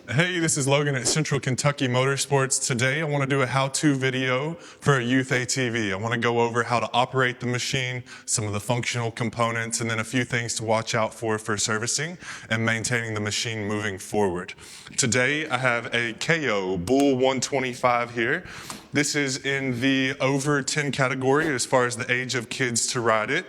Hey, this is Logan at Central Kentucky Motorsports. Today I want to do a how-to video for a youth ATV. I want to go over how to operate the machine, some of the functional components, and then a few things to watch out for servicing and maintaining the machine moving forward. Today I have a Kayo Bull 125 here. This is in the over 10 category as far as the age of kids to ride it.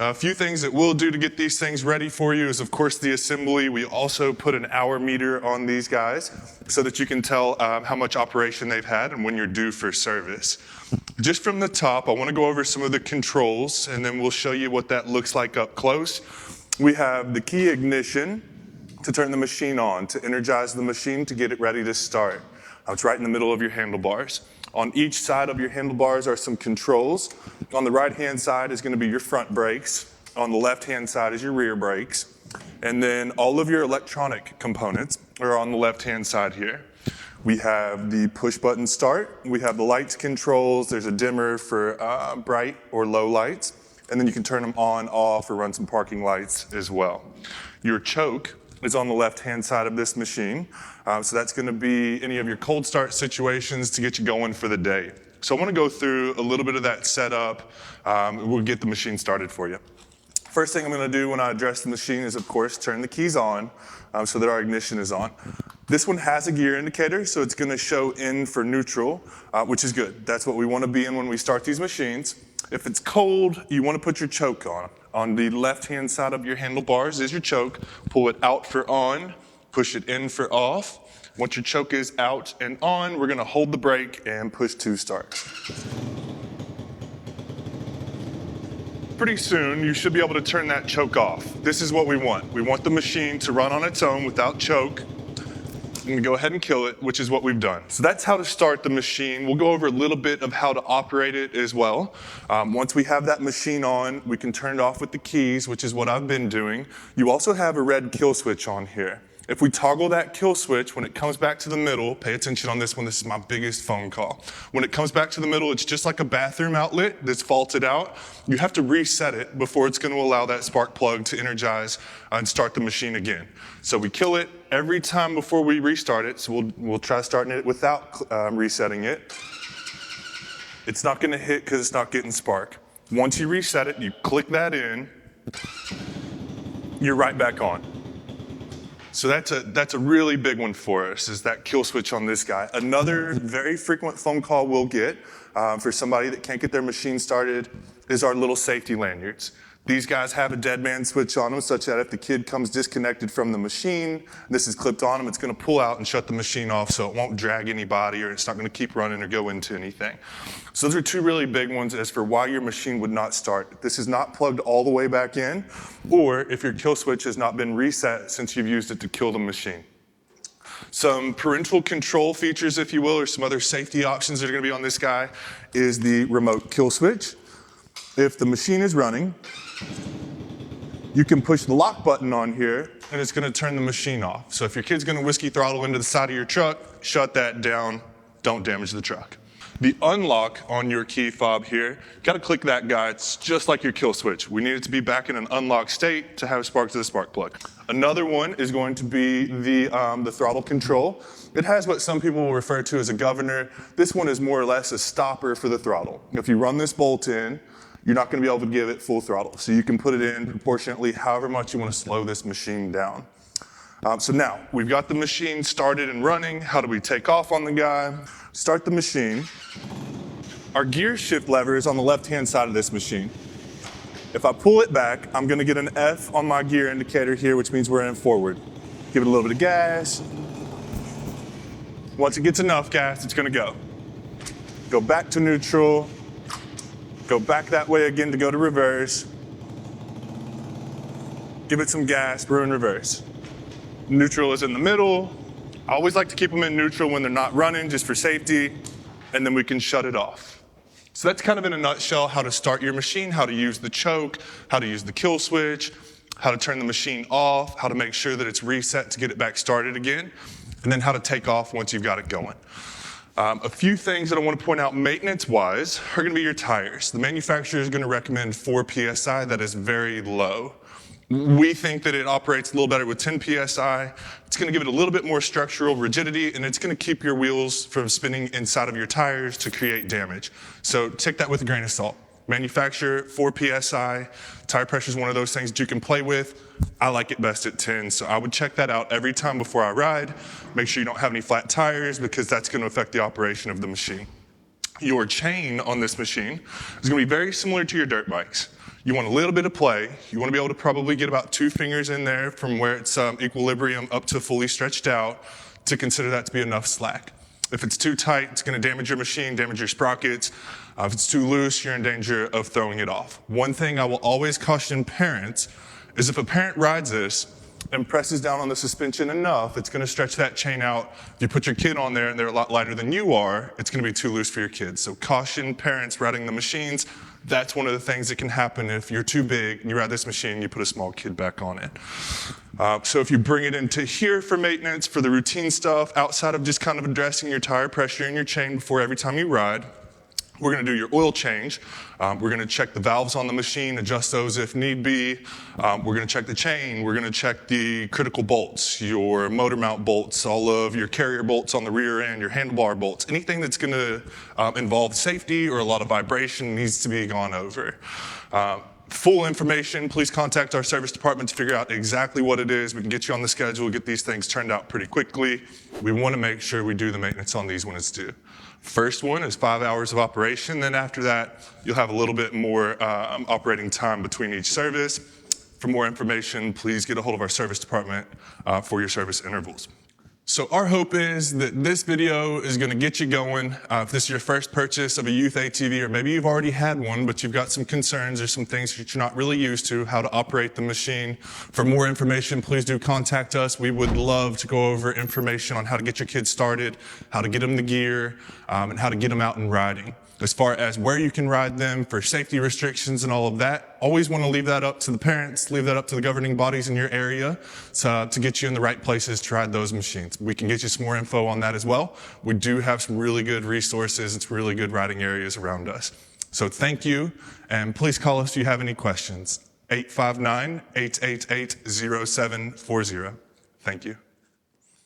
A few things that we'll do to get these things ready for you is, of course, the assembly. We also put an hour meter on these guys so that you can tell how much operation they've had and when you're due for service. Just from the top, I want to go over some of the controls, and then we'll show you what that looks like up close. We have the key ignition to turn the machine on, to energize the machine, to get it ready to start. It's right in the middle of your handlebars. On each side of your handlebars are some controls. On the right-hand side is going to be your front brakes. On the left-hand side is your rear brakes. And then all of your electronic components are on the left-hand side here. We have the push-button start. We have the lights controls. There's a dimmer for bright or low lights. And then you can turn them on, off, or run some parking lights as well. Your choke is on the left-hand side of this machine. So that's gonna be any of your cold start situations to get you going for the day. So I wanna go through a little bit of that setup. We'll get the machine started for you. First thing I'm gonna do when I address the machine is, of course, turn the keys on so that our ignition is on. This one has a gear indicator, so it's gonna show in for neutral, which is good. That's what we wanna be in when we start these machines. If it's cold, you wanna put your choke on. On the left-hand side of your handlebars is your choke. Pull it out for on, push it in for off. Once your choke is out and on, we're gonna hold the brake and push to start. Pretty soon, you should be able to turn that choke off. This is what we want. We want the machine to run on its own without choke. I'm gonna go ahead and kill it, which is what we've done. So that's how to start the machine. We'll go over a little bit of how to operate it as well. Once we have that machine on, we can turn it off with the keys, which is what I've been doing. You also have a red kill switch on here. If we toggle that kill switch, when it comes back to the middle, pay attention on this one, this is my biggest phone call. When it comes back to the middle, it's just like a bathroom outlet that's faulted out. You have to reset it before it's gonna allow that spark plug to energize and start the machine again. So we kill it every time before we restart it, so we'll try starting it without resetting it. It's not gonna hit because it's not getting spark. Once you reset it, you click that in, you're right back on. So that's a really big one for us, is that kill switch on this guy. Another very frequent phone call we'll get for somebody that can't get their machine started is our little safety lanyards. These guys have a dead man switch on them such that if the kid comes disconnected from the machine, this is clipped on them, it's gonna pull out and shut the machine off so it won't drag anybody or it's not gonna keep running or go into anything. So those are two really big ones as for why your machine would not start. This is not plugged all the way back in, or if your kill switch has not been reset since you've used it to kill the machine. Some parental control features, if you will, or some other safety options that are gonna be on this guy is the remote kill switch. If the machine is running, you can push the lock button on here and it's gonna turn the machine off. So if your kid's gonna whiskey throttle into the side of your truck, shut that down, don't damage the truck. The unlock on your key fob here, gotta click that guy, it's just like your kill switch. We need it to be back in an unlocked state to have spark to the spark plug. Another one is going to be the throttle control. It has what some people will refer to as a governor. This one is more or less a stopper for the throttle. If you run this bolt in, you're not gonna be able to give it full throttle. So you can put it in proportionately however much you wanna slow this machine down. So now, we've got the machine started and running. How do we take off on the guy? Start the machine. Our gear shift lever is on the left-hand side of this machine. If I pull it back, I'm gonna get an F on my gear indicator here, which means we're in forward. Give it a little bit of gas. Once it gets enough gas, it's gonna go. Go back to neutral. Go back that way again to go to reverse. Give it some gas, we're in reverse. Neutral is in the middle. I always like to keep them in neutral when they're not running, just for safety, and then we can shut it off. So that's kind of in a nutshell how to start your machine, how to use the choke, how to use the kill switch, how to turn the machine off, how to make sure that it's reset to get it back started again, and then how to take off once you've got it going. A few things that I want to point out maintenance-wise are going to be your tires. The manufacturer is going to recommend 4 PSI. That is very low. We think that it operates a little better with 10 PSI. It's gonna give it a little bit more structural rigidity, and it's gonna keep your wheels from spinning inside of your tires to create damage. So take that with a grain of salt. Manufacturer, 4 PSI. Tire pressure is one of those things that you can play with. I like it best at 10, so I would check that out every time before I ride. Make sure you don't have any flat tires because that's gonna affect the operation of the machine. Your chain on this machine is gonna be very similar to your dirt bikes. You want a little bit of play. You want to be able to probably get about 2 fingers in there from where it's equilibrium up to fully stretched out to consider that to be enough slack. If it's too tight, it's going to damage your machine, damage your sprockets. If it's too loose, you're in danger of throwing it off. One thing I will always caution parents is if a parent rides this and presses down on the suspension enough, it's going to stretch that chain out. If you put your kid on there and they're a lot lighter than you are, it's going to be too loose for your kids. So caution parents riding the machines. That's one of the things that can happen if you're too big and you ride this machine, you put a small kid back on it. So if you bring it into here for maintenance, for the routine stuff, outside of just kind of addressing your tire pressure and your chain before every time you ride, we're gonna do your oil change. We're gonna check the valves on the machine, adjust those if need be. We're gonna check the chain. We're gonna check the critical bolts, your motor mount bolts, all of your carrier bolts on the rear end, your handlebar bolts. Anything that's gonna involve safety or a lot of vibration needs to be gone over. Full information, please contact our service department to figure out exactly what it is. We can get you on the schedule, get these things turned out pretty quickly. We wanna make sure we do the maintenance on these when it's due. First one is 5 hours of operation. Then after that, you'll have a little bit more operating time between each service. For more information, please get a hold of our service department for your service intervals. So our hope is that this video is going to get you going. If this is your first purchase of a youth ATV, or maybe you've already had one, but you've got some concerns or some things that you're not really used to, how to operate the machine. For more information, please do contact us. We would love to go over information on how to get your kids started, how to get them the gear, and how to get them out and riding. As far as where you can ride them for safety restrictions and all of that, always want to leave that up to the parents, leave that up to the governing bodies in your area to get you in the right places to ride those machines. We can get you some more info on that as well. We do have some really good resources and some really good riding areas around us. So thank you, and please call us if you have any questions. 859-888-0740. Thank you.